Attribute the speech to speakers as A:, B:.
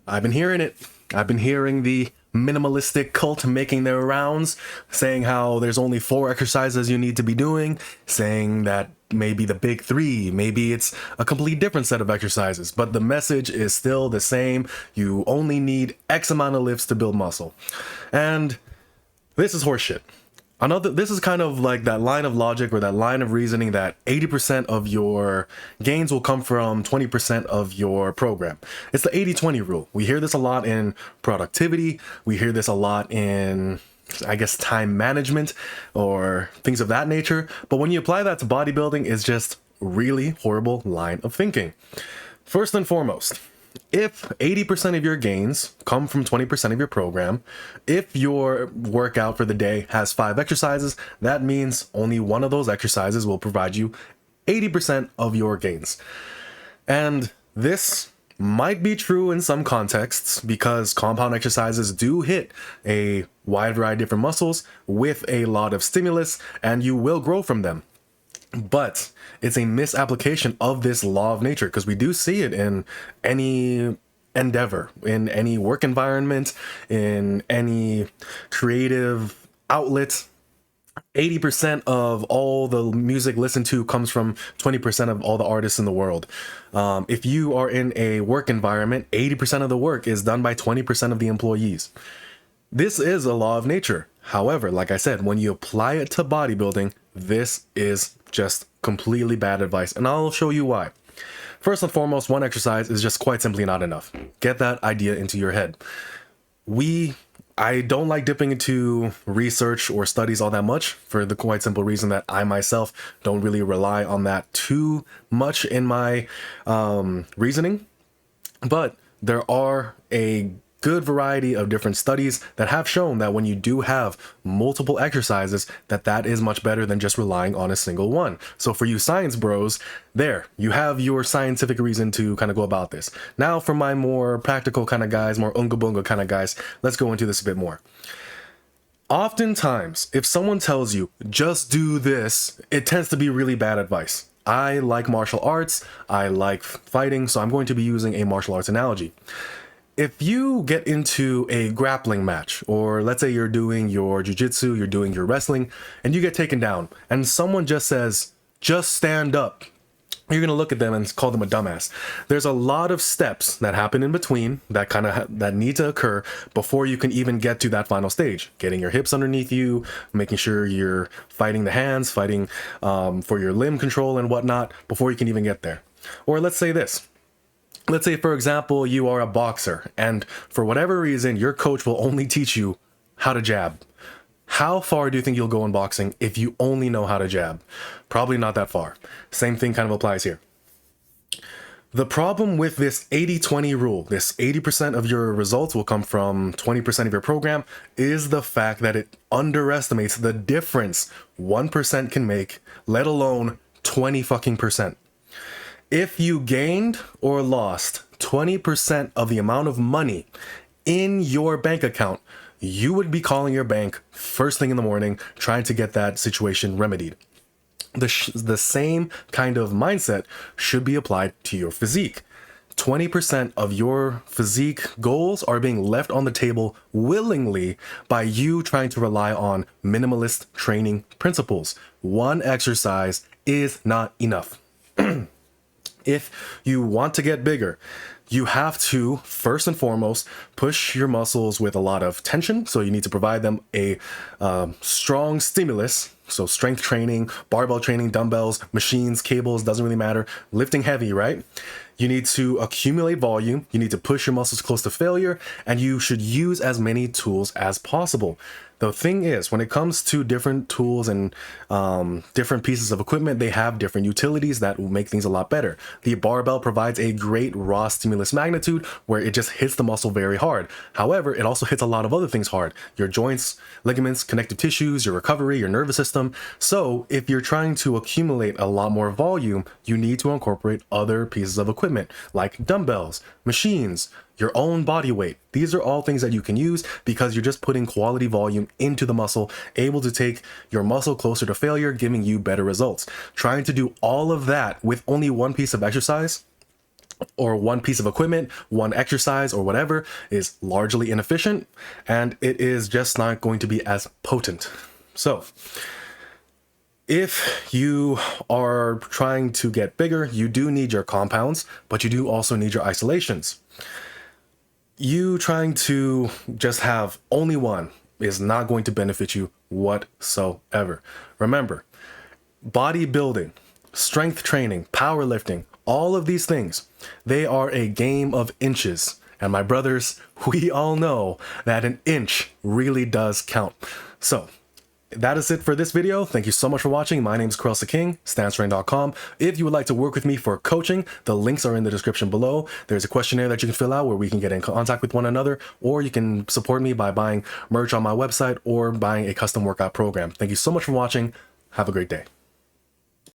A: I've been hearing it. I've been hearing the minimalistic cult making their rounds, saying how there's only 4 exercises you need to be doing, saying that maybe the big 3, maybe it's a complete different set of exercises, but the message is still the same. You only need X amount of lifts to build muscle. And this is horseshit. This is kind of like that line of logic or that line of reasoning that 80% of your gains will come from 20% of your program. It's the 80-20 rule. We hear this a lot in productivity. We hear this a lot in, I guess, time management or things of that nature. But when you apply that to bodybuilding, it's just really horrible line of thinking. First and foremost, if 80% of your gains come from 20% of your program, if your workout for the day has 5 exercises, that means only one of those exercises will provide you 80% of your gains. And this might be true in some contexts because compound exercises do hit a wide variety of different muscles with a lot of stimulus, and you will grow from them. But it's a misapplication of this law of nature, because we do see it in any endeavor, in any work environment, in any creative outlet. 80% of all the music listened to comes from 20% of all the artists in the world. If you are in a work environment, 80% of the work is done by 20% of the employees. This is a law of nature. However, like I said, when you apply it to bodybuilding, this is just completely bad advice, and I'll show you why. First and foremost, one exercise is just quite simply not enough. Get that idea into your head. I don't like dipping into research or studies all that much for the quite simple reason that I myself don't really rely on that too much in my reasoning. But there are a good variety of different studies that have shown that when you do have multiple exercises, that is much better than just relying on a single one. So for you science bros, there, you have your scientific reason to kind of go about this. Now for my more practical kind of guys, more unga bunga kind of guys, let's go into this a bit more. Oftentimes, if someone tells you, just do this, it tends to be really bad advice. I like martial arts, I like fighting, so I'm going to be using a martial arts analogy. If you get into a grappling match, or let's say you're doing your jiu-jitsu, you're doing your wrestling, and you get taken down, and someone just says, just stand up, you're going to look at them and call them a dumbass. There's a lot of steps that happen in between that need to occur before you can even get to that final stage. Getting your hips underneath you, making sure you're fighting the hands, fighting for your limb control and whatnot before you can even get there. Or let's say this. Let's say, for example, you are a boxer, and for whatever reason, your coach will only teach you how to jab. How far do you think you'll go in boxing if you only know how to jab? Probably not that far. Same thing kind of applies here. The problem with this 80-20 rule, this 80% of your results will come from 20% of your program, is the fact that it underestimates the difference 1% can make, let alone 20 fucking percent. If you gained or lost 20% of the amount of money in your bank account, you would be calling your bank first thing in the morning trying to get that situation remedied. The same kind of mindset should be applied to your physique. 20% of your physique goals are being left on the table willingly by you trying to rely on minimalist training principles. One exercise is not enough. If you want to get bigger, you have to, first and foremost, push your muscles with a lot of tension. So you need to provide them a strong stimulus. So strength training, barbell training, dumbbells, machines, cables, doesn't really matter. Lifting heavy, right? You need to accumulate volume. You need to push your muscles close to failure, and you should use as many tools as possible. The thing is, when it comes to different tools and different pieces of equipment, they have different utilities that will make things a lot better. The barbell provides a great raw stimulus magnitude where it just hits the muscle very hard. However, it also hits a lot of other things hard. Your joints, ligaments, connective tissues, your recovery, your nervous system. So if you're trying to accumulate a lot more volume, you need to incorporate other pieces of equipment like dumbbells, machines, your own body weight. These are all things that you can use because you're just putting quality volume into the muscle, able to take your muscle closer to failure, giving you better results. Trying to do all of that with only one piece of exercise or one piece of equipment, one exercise or whatever is largely inefficient, and it is just not going to be as potent. So if you are trying to get bigger, you do need your compounds, but you do also need your isolations. You trying to just have only one is not going to benefit you whatsoever. Remember, bodybuilding, strength training, powerlifting, all of these things, they are a game of inches. And my brothers, we all know that an inch really does count. So that is it for this video. Thank you so much for watching. My name is Krelsa King, stancetrain.com. If you would like to work with me for coaching, the links are in the description below. There's a questionnaire that you can fill out where we can get in contact with one another, or you can support me by buying merch on my website or buying a custom workout program. Thank you so much for watching. Have a great day.